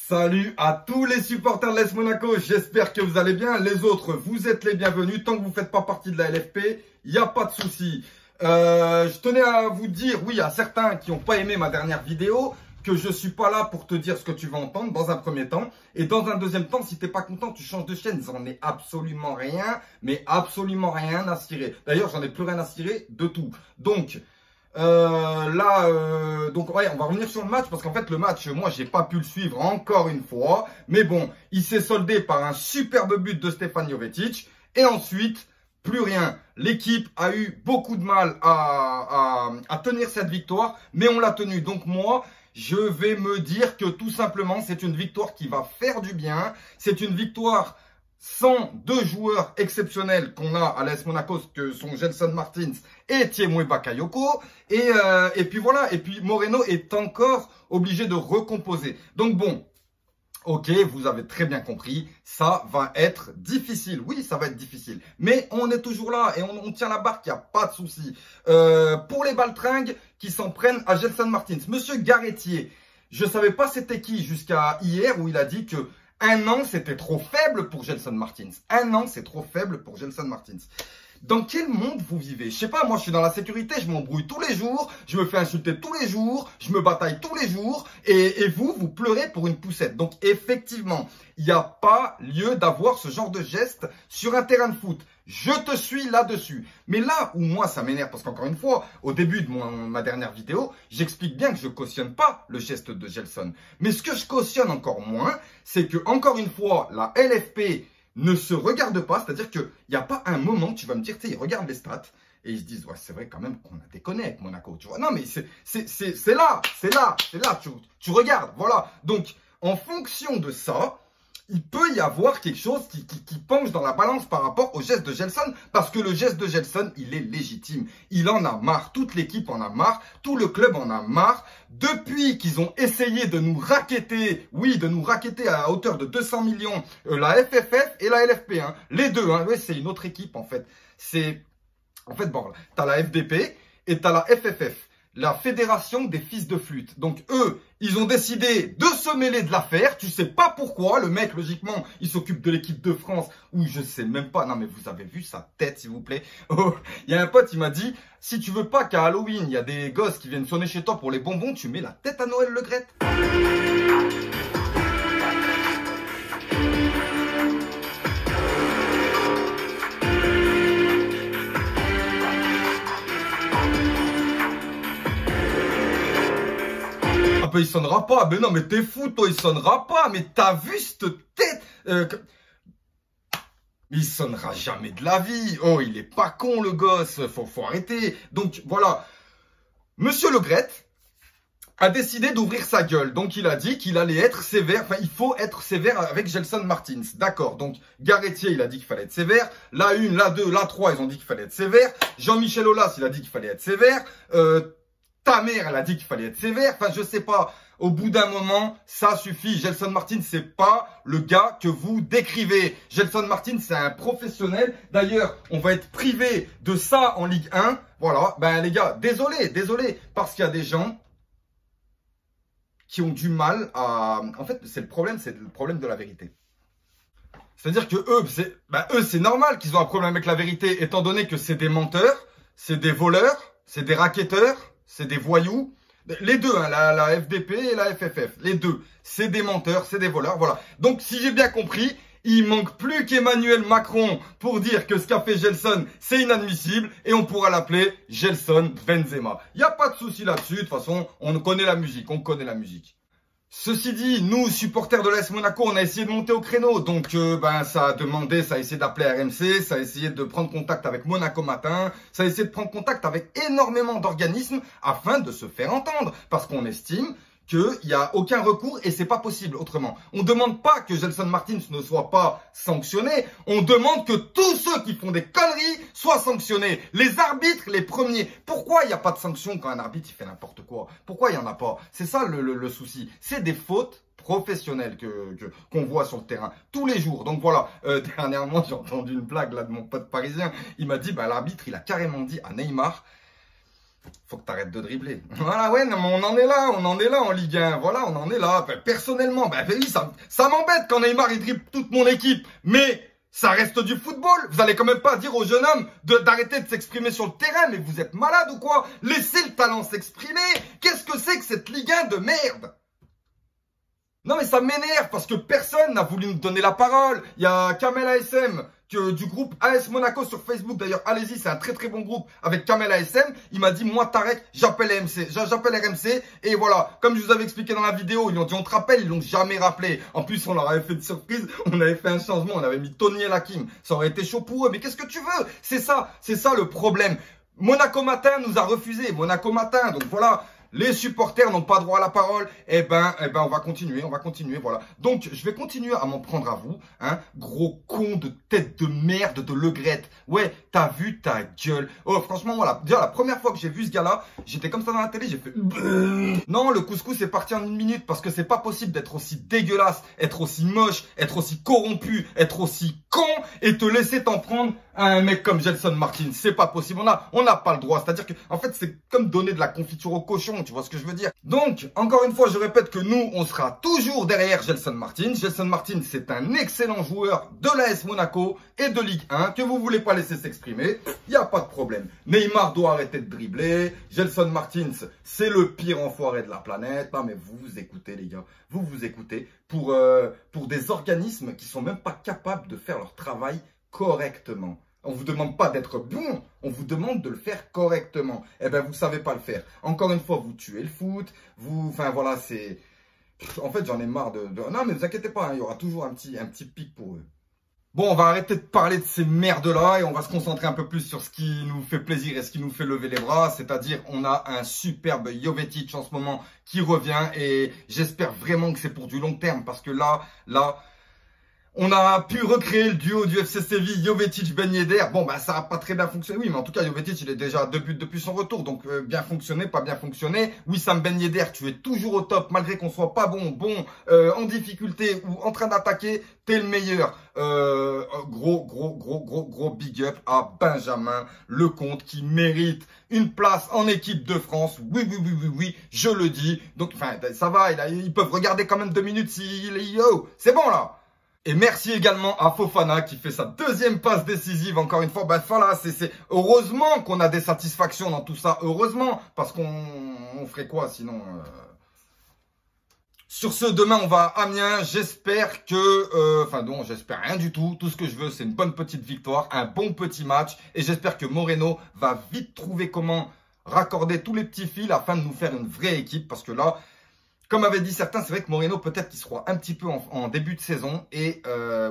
Salut à tous les supporters de l'AS Monaco, j'espère que vous allez bien. Les autres, vous êtes les bienvenus. Tant que vous ne faites pas partie de la LFP, il n'y a pas de souci. Je tenais à vous dire, oui, à certains qui n'ont pas aimé ma dernière vidéo, que je suis pas là pour te dire ce que tu vas entendre dans un premier temps. Et dans un deuxième temps, si t'es pas content, tu changes de chaîne. J'en ai absolument rien, mais absolument rien à cirer. D'ailleurs, j'en ai plus rien à cirer de tout. Donc, ouais, on va revenir sur le match parce qu'en fait, le match, moi, j'ai pas pu le suivre encore une fois. Mais bon, il s'est soldé par un superbe but de Stefan Jovetic. Et ensuite, plus rien. L'équipe a eu beaucoup de mal à tenir cette victoire, mais on l'a tenue. Donc moi, je vais me dire que tout simplement, c'est une victoire qui va faire du bien. C'est une victoire sans deux joueurs exceptionnels qu'on a à l'AS Monaco, que sont Gelson Martins et Thiemoué Bakayoko. Et puis voilà, et puis Moreno est encore obligé de recomposer. Donc bon, ok, vous avez très bien compris, ça va être difficile. Oui, ça va être difficile. Mais on est toujours là et on tient la barque, il n'y a pas de souci. Pour les baltringues qui s'en prennent à Gelson Martins, Monsieur Garetier, je ne savais pas c'était qui jusqu'à hier où il a dit que 1 an, c'était trop faible pour Gelson Martins. 1 an, c'est trop faible pour Gelson Martins. Dans quel monde vous vivez? Je sais pas, moi je suis dans la sécurité, je m'embrouille tous les jours, je me fais insulter tous les jours, je me bataille tous les jours, et vous pleurez pour une poussette. Donc effectivement, il n'y a pas lieu d'avoir ce genre de geste sur un terrain de foot. Je te suis là-dessus. Mais là où moi ça m'énerve, parce qu'encore une fois, au début de ma dernière vidéo, j'explique bien que je cautionne pas le geste de Gelson. Mais ce que je cautionne encore moins, c'est que encore une fois, la LFP ne se regarde pas, c'est-à-dire qu'il n'y a pas un moment, tu vas me dire, tu sais, ils regardent les stats et ils se disent, ouais, c'est vrai quand même qu'on a déconné avec Monaco, tu vois. Non, mais c'est là, tu regardes, voilà. Donc, en fonction de ça, il peut y avoir quelque chose qui penche dans la balance par rapport au geste de Gelson, parce que le geste de Gelson, il est légitime. Il en a marre, toute l'équipe en a marre, tout le club en a marre. Depuis qu'ils ont essayé de nous racketter, oui, de nous racketter à hauteur de 200 millions, la FFF et la LFP, hein, les deux, hein, ouais, c'est une autre équipe en fait. En fait, bon, t'as la FDP et t'as la FFF. La fédération des fils de flûte. Donc eux, ils ont décidé de se mêler de l'affaire. Tu sais pas pourquoi. Le mec, logiquement, il s'occupe de l'équipe de France. Ou je sais même pas. Non mais vous avez vu sa tête, s'il vous plaît. Oh, il y a un pote, il m'a dit, si tu veux pas qu'à Halloween, il y a des gosses qui viennent sonner chez toi pour les bonbons, tu mets la tête à Noël Le Graët. Il sonnera pas. Mais non, mais t'es fou, toi, il sonnera pas. Mais t'as vu cette tête il sonnera jamais de la vie. Oh, il est pas con, le gosse. Faut arrêter. Donc, voilà. Monsieur Le Graët a décidé d'ouvrir sa gueule. Donc, il a dit qu'il allait être sévère. Enfin, il faut être sévère avec Gelson Martins. D'accord. Donc, Garetier, il a dit qu'il fallait être sévère. La 1, la 2, la 3, ils ont dit qu'il fallait être sévère. Jean-Michel Aulas, il a dit qu'il fallait être sévère. Ta mère, elle a dit qu'il fallait être sévère. Enfin, je sais pas. Au bout d'un moment, ça suffit. Gelson Martins, c'est pas le gars que vous décrivez. Gelson Martins, c'est un professionnel. D'ailleurs, on va être privé de ça en Ligue 1. Voilà. Ben, les gars, désolé. Parce qu'il y a des gens qui ont du mal à... En fait, c'est le problème de la vérité. C'est-à-dire que eux, c'est normal qu'ils ont un problème avec la vérité, étant donné que c'est des menteurs, c'est des voleurs, c'est des racketteurs, c'est des voyous. Les deux, hein, la FDP et la FFF, les deux, c'est des menteurs, c'est des voleurs, voilà. Donc, si j'ai bien compris, il manque plus qu'Emmanuel Macron pour dire que ce qu'a fait Gelson, c'est inadmissible et on pourra l'appeler Gelson Benzema. Il n'y a pas de souci là-dessus, de toute façon, on connaît la musique, Ceci dit, nous, supporters de l'AS Monaco, on a essayé de monter au créneau. Donc, ça a essayé d'appeler RMC, ça a essayé de prendre contact avec Monaco Matin, ça a essayé de prendre contact avec énormément d'organismes afin de se faire entendre. Parce qu'on estime qu'il n'y a aucun recours et c'est pas possible autrement. On ne demande pas que Gelson Martins ne soit pas sanctionné, on demande que tous ceux qui font des conneries soient sanctionnés. Les arbitres, les premiers. Pourquoi il n'y a pas de sanction quand un arbitre il fait n'importe quoi? Pourquoi il n'y en a pas? C'est ça le souci. C'est des fautes professionnelles qu'on voit sur le terrain tous les jours. Donc voilà, dernièrement j'ai entendu une blague là de mon pote parisien. Il m'a dit, l'arbitre il a carrément dit à Neymar, faut que t'arrêtes de dribbler. Voilà, ouais, non, mais on en est là en Ligue 1. Voilà, on en est là. Personnellement, oui, ça m'embête quand Neymar, il dribble toute mon équipe. Mais ça reste du football. Vous allez quand même pas dire au jeune homme d'arrêter de s'exprimer sur le terrain. Mais vous êtes malade ou quoi? Laissez le talent s'exprimer. Qu'est-ce que c'est que cette Ligue 1 de merde? Non, mais ça m'énerve parce que personne n'a voulu nous donner la parole. Il y a Kamel ASM du groupe AS Monaco sur Facebook. D'ailleurs, allez-y, c'est un très très bon groupe avec Kamel ASM. Il m'a dit, moi Tarek, j'appelle RMC. Et voilà, comme je vous avais expliqué dans la vidéo, ils ont dit, on te rappelle, ils l'ont jamais rappelé. En plus, on leur avait fait une surprise, on avait fait un changement, on avait mis Tony El Hakim. Ça aurait été chaud pour eux. Mais qu'est-ce que tu veux? C'est ça le problème. Monaco Matin nous a refusé. Monaco Matin, donc voilà. Les supporters n'ont pas droit à la parole. Eh ben, on va continuer, voilà. Donc, je vais continuer à m'en prendre à vous, hein. Gros con de tête de merde de Le Gret. Ouais, t'as vu ta gueule. Oh, franchement, voilà. Déjà, la première fois que j'ai vu ce gars-là, j'étais comme ça dans la télé, j'ai fait... Non, le couscous est parti en 1 minute parce que c'est pas possible d'être aussi dégueulasse, être aussi moche, être aussi corrompu, être aussi con et te laisser t'en prendre à un mec comme Gelson Martins. C'est pas possible. On n'a pas le droit. C'est-à-dire que, en fait, c'est comme donner de la confiture au cochon. Tu vois ce que je veux dire? Donc, encore une fois, je répète que nous, on sera toujours derrière Gelson Martins. Gelson Martins, c'est un excellent joueur de l'AS Monaco et de Ligue 1 que vous voulez pas laisser s'exprimer. Il n'y a pas de problème. Neymar doit arrêter de dribbler. Gelson Martins, c'est le pire enfoiré de la planète. Non, mais vous vous écoutez, les gars. Vous vous écoutez pour des organismes qui sont même pas capables de faire leur travail correctement. On vous demande pas d'être bon, on vous demande de le faire correctement. Eh ben, vous savez pas le faire. Encore une fois, vous tuez le foot. Enfin voilà, c'est... En fait, j'en ai marre de... Non, mais ne vous inquiétez pas, hein, il y aura toujours un petit pic pour eux. Bon, on va arrêter de parler de ces merdes-là et on va se concentrer un peu plus sur ce qui nous fait plaisir et ce qui nous fait lever les bras. C'est-à-dire, on a un superbe Jovetic en ce moment qui revient et j'espère vraiment que c'est pour du long terme parce que là... On a pu recréer le duo du FC Séville, Jovetic-Ben Yedder. Bon, bah ça n'a pas très bien fonctionné. Oui, mais en tout cas, Jovetic, il est déjà à 2 buts depuis son retour. Donc, bien fonctionné, pas bien fonctionné. Wissam Ben Yedder, tu es toujours au top. Malgré qu'on soit pas bon, en difficulté ou en train d'attaquer, t'es le meilleur. Gros big up à Benjamin Lecomte qui mérite une place en équipe de France. Oui, je le dis. Donc, enfin, ça va, ils peuvent regarder quand même 2 minutes s'il est yo. C'est bon, là. Et merci également à Fofana qui fait sa 2e passe décisive encore une fois. Bah voilà, c'est heureusement qu'on a des satisfactions dans tout ça. Heureusement, parce qu'on ferait quoi sinon Sur ce, demain on va à Amiens. J'espère que... Enfin non, j'espère rien du tout. Tout ce que je veux, c'est une bonne petite victoire, un bon petit match. Et j'espère que Moreno va vite trouver comment raccorder tous les petits fils afin de nous faire une vraie équipe. Parce que là... Comme avaient dit certains, c'est vrai que Moreno, peut-être qu'il se croit un petit peu en début de saison. Et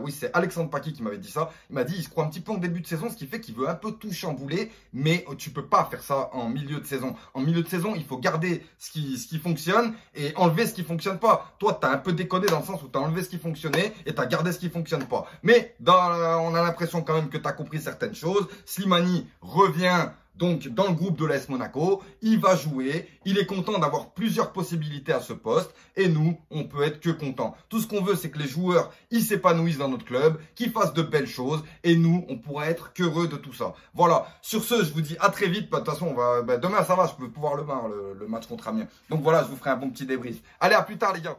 oui, c'est Alexandre Paquet qui m'avait dit ça. Il m'a dit il se croit un petit peu en début de saison, ce qui fait qu'il veut un peu tout chambouler. Mais tu peux pas faire ça en milieu de saison. En milieu de saison, il faut garder ce qui fonctionne et enlever ce qui fonctionne pas. Toi, tu as un peu déconné dans le sens où tu as enlevé ce qui fonctionnait et tu as gardé ce qui fonctionne pas. Mais on a l'impression quand même que tu as compris certaines choses. Slimani revient... Donc, dans le groupe de l'AS Monaco, il va jouer. Il est content d'avoir plusieurs possibilités à ce poste. Et nous, on peut être que content. Tout ce qu'on veut, c'est que les joueurs, ils s'épanouissent dans notre club, qu'ils fassent de belles choses. Et nous, on pourra être qu'heureux de tout ça. Voilà. Sur ce, je vous dis à très vite. De toute façon, demain, ça va. Je peux pouvoir le match contre Amiens. Donc voilà, je vous ferai un bon petit débrief. Allez, à plus tard, les gars.